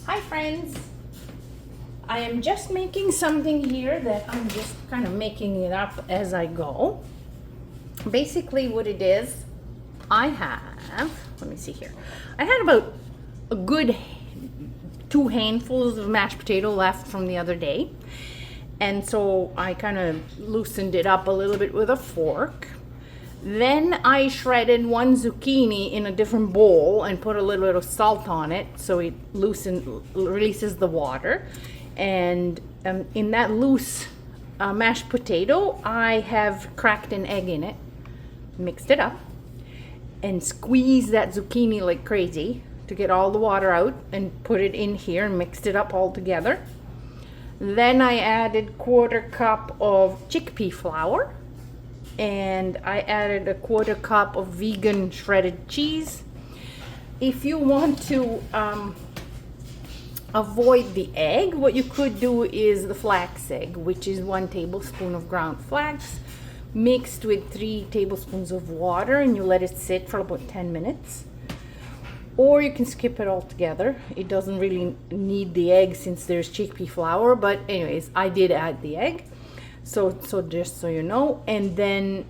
Hi friends! I am just making something here that I'm just kind of making it up as I go. Basically what it is, I have, let me see here. I had about a good 2 handfuls of mashed potato left from the other day. And so I kind of loosened it up a little bit with a fork. Then I shredded 1 zucchini in a different bowl and put a little bit of salt on it so it releases the water. And in that loose mashed potato, I have cracked an egg in it, mixed it up, and squeezed that zucchini like crazy to get all the water out and put it in here and mixed it up all together. Then I added 1/4 cup of chickpea flour. And I added a 1/4 cup of vegan shredded cheese. If you want to avoid the egg, what you could do is the flax egg, which is 1 tablespoon of ground flax mixed with 3 tablespoons of water, and you let it sit for about 10 minutes. Or you can skip it altogether. It doesn't really need the egg since there's chickpea flour, but anyways, I did add the egg. So just so you know. And then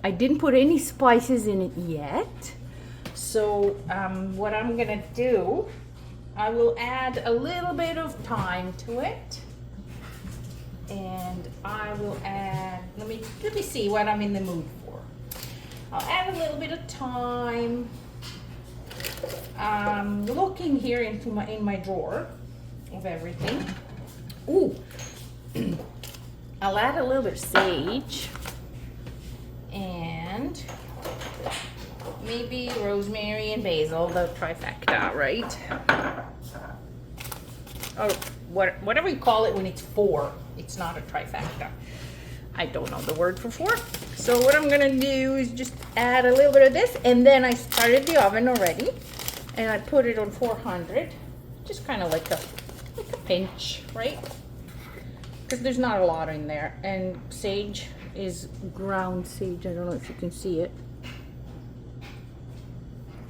I didn't put any spices in it yet. So what I'm gonna do, I will add a little bit of thyme to it. And I will add, let me see what I'm in the mood for. I'll add a little bit of thyme. Looking here in my drawer of everything. Ooh. I'll add a little bit of sage and maybe rosemary and basil, the trifecta, right? Or whatever you call it when it's 4. It's not a trifecta. I don't know the word for 4. So what I'm gonna do is just add a little bit of this, and then I started the oven already, and I put it on 400, just kind of like a pinch, right? Because there's not a lot in there, and sage is ground sage. I don't know if you can see it.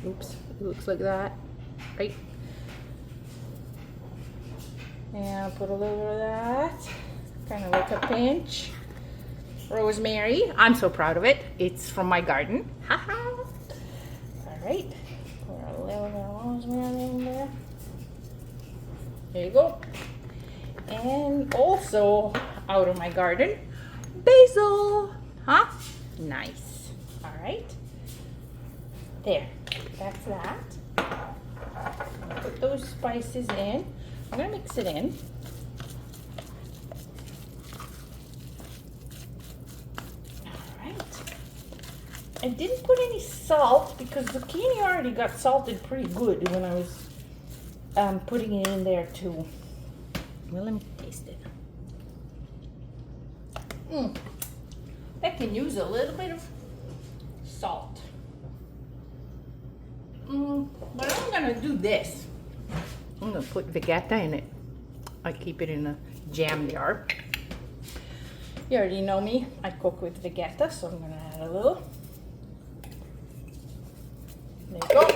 Oops, it looks like that, right? And I'll put a little bit of that, kind of like a pinch. Rosemary, I'm so proud of it. It's from my garden. Haha. All right, put a little bit of rosemary in there. There you go. And also out of my garden, basil, huh? Nice. All right. There, that's that. Put those spices in. I'm gonna mix it in. All right. I didn't put any salt because zucchini already got salted pretty good when I was putting it in there too. Well, let me taste it. I can use a little bit of salt. But I'm gonna do this. I'm gonna put veggies in it. I keep it in a jam jar. You already know me. I cook with veggies, so I'm gonna add a little. There you go.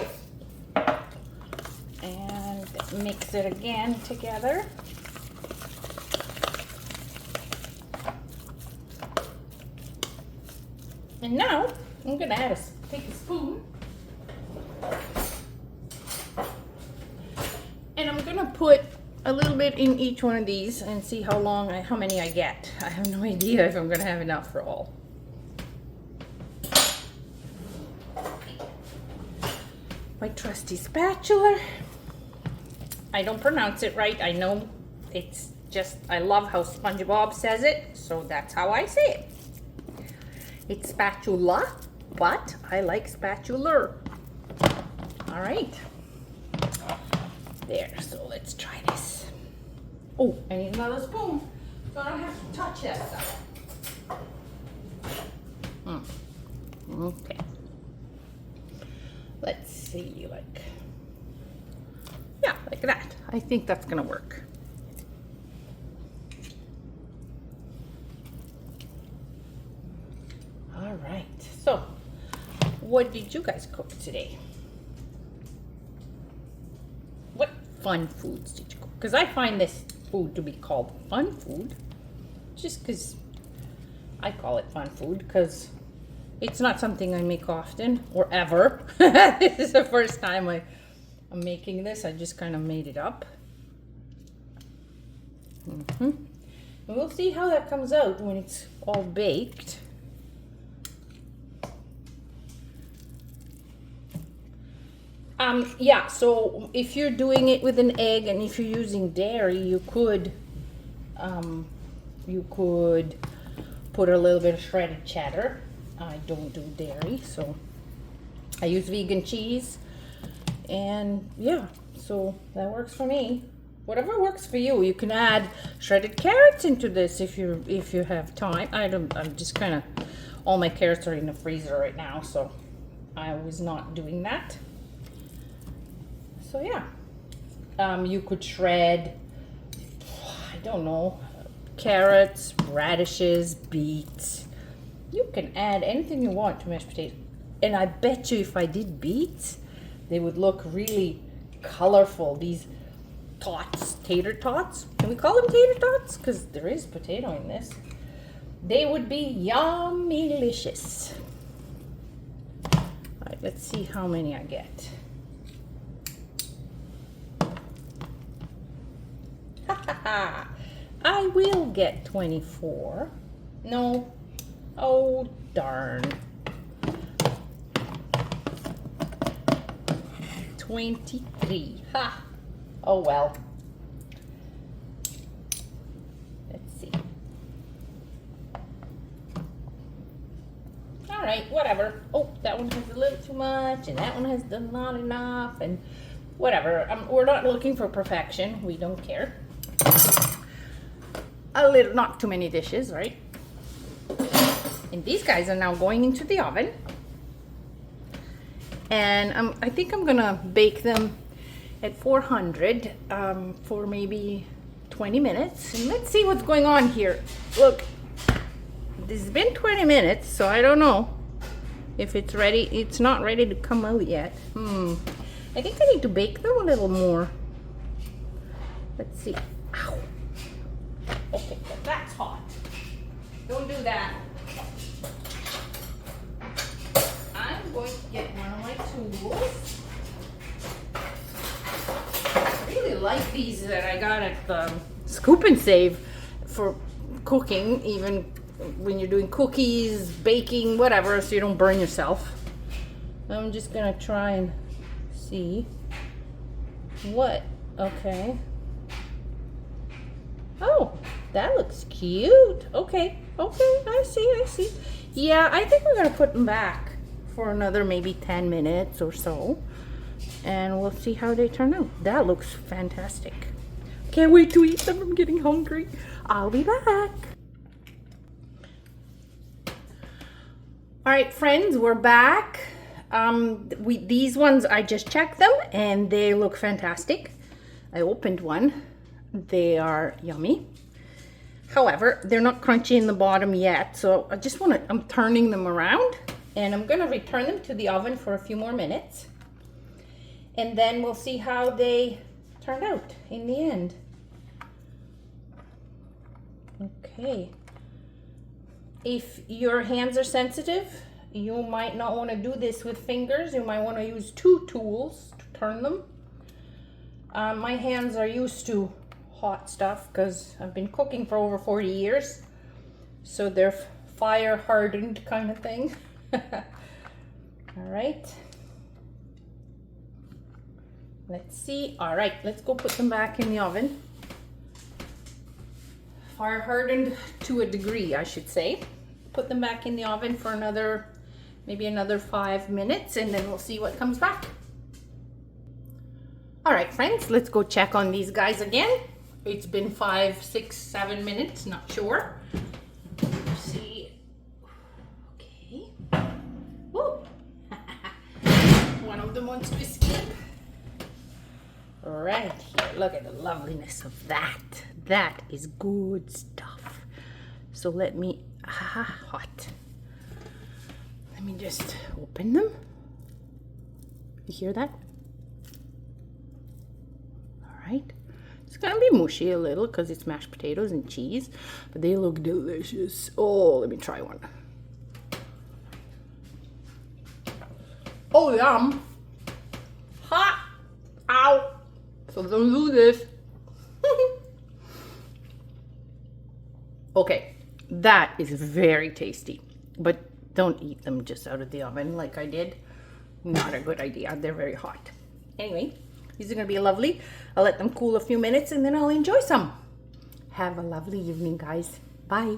And mix it again together. And now I'm gonna take a spoon, and I'm gonna put a little bit in each one of these and see how many I get. I have no idea if I'm gonna have enough for all. My trusty spatula. I don't pronounce it right. I know it's just, I love how SpongeBob says it, so that's how I say it. It's spatula, but I like spatula. All right. There, so let's try this. Oh, I need another spoon, so I don't have to touch that stuff. Okay. Let's see, yeah, like that. I think that's gonna work. All right, so what did you guys cook today? What fun foods did you cook? Because I find this food to be called fun food, just because I call it fun food, because it's not something I make often or ever. This is the first time I'm making this. I just kind of made it up. And we'll see how that comes out when it's all baked. Yeah, so if you're doing it with an egg and if you're using dairy, you could put a little bit of shredded cheddar. I don't do dairy, so I use vegan cheese, and yeah, so that works for me. Whatever works for you. You can add shredded carrots into this if you have time. I'm just kind of, all my carrots are in the freezer right now, so I was not doing that. So yeah, you could shred, I don't know, carrots, radishes, beets. You can add anything you want to mashed potatoes. And I bet you if I did beets, they would look really colorful. These tots, tater tots. Can we call them tater tots? Because there is potato in this. They would be yummy-licious. All right, let's see how many I get. I will get 24. No. Oh, darn. 23. Ha! Oh, well. Let's see. All right, whatever. Oh, that one has a little too much, and that one has not enough, and whatever. We're not looking for perfection. We don't care. A little, not too many dishes, right? And these guys are now going into the oven. And I think I'm gonna bake them at 400 for maybe 20 minutes. And let's see what's going on here. Look, this has been 20 minutes, so I don't know if it's ready. It's not ready to come out yet. I think I need to bake them a little more. Let's see. Ow. Okay, that's hot. Don't do that. I'm going to get one of my tools. I really like these that I got at the Scoop and Save for cooking, even when you're doing cookies, baking, whatever, so you don't burn yourself. I'm just gonna try and see what, okay. Oh, that looks cute. Okay, I see. Yeah, I think we're gonna put them back for another maybe 10 minutes or so, and we'll see how they turn out. That looks fantastic. Can't wait to eat them. I'm getting hungry. I'll be back. All right, friends, we're back. These ones, I just checked them and they look fantastic. I opened one. They are yummy. However, they're not crunchy in the bottom yet, so I'm turning them around, and I'm gonna return them to the oven for a few more minutes, and then we'll see how they turned out in the end. Okay. If your hands are sensitive, you might not want to do this with fingers. You might want to use two tools to turn them. My hands are used to hot stuff because I've been cooking for over 40 years. So they're fire hardened kind of thing. All right. Let's see. All right, let's go put them back in the oven. Fire hardened to a degree, I should say. Put them back in the oven for maybe another 5 minutes, and then we'll see what comes back. All right, friends, let's go check on these guys again. It's been 5, 6, 7 minutes, not sure. Let's see. Okay. Woo! One of them wants to escape. Right here, look at the loveliness of that. That is good stuff. So let me, hot. Let me just open them. You hear that? All right? It's gonna be mushy a little because it's mashed potatoes and cheese, but they look delicious. Oh, let me try one. Oh, yum. Hot. Ow. So don't do this. Okay, that is very tasty, but don't eat them just out of the oven like I did. Not a good idea. They're very hot. Anyway, these are gonna be lovely. I'll let them cool a few minutes and then I'll enjoy some. Have a lovely evening, guys. Bye.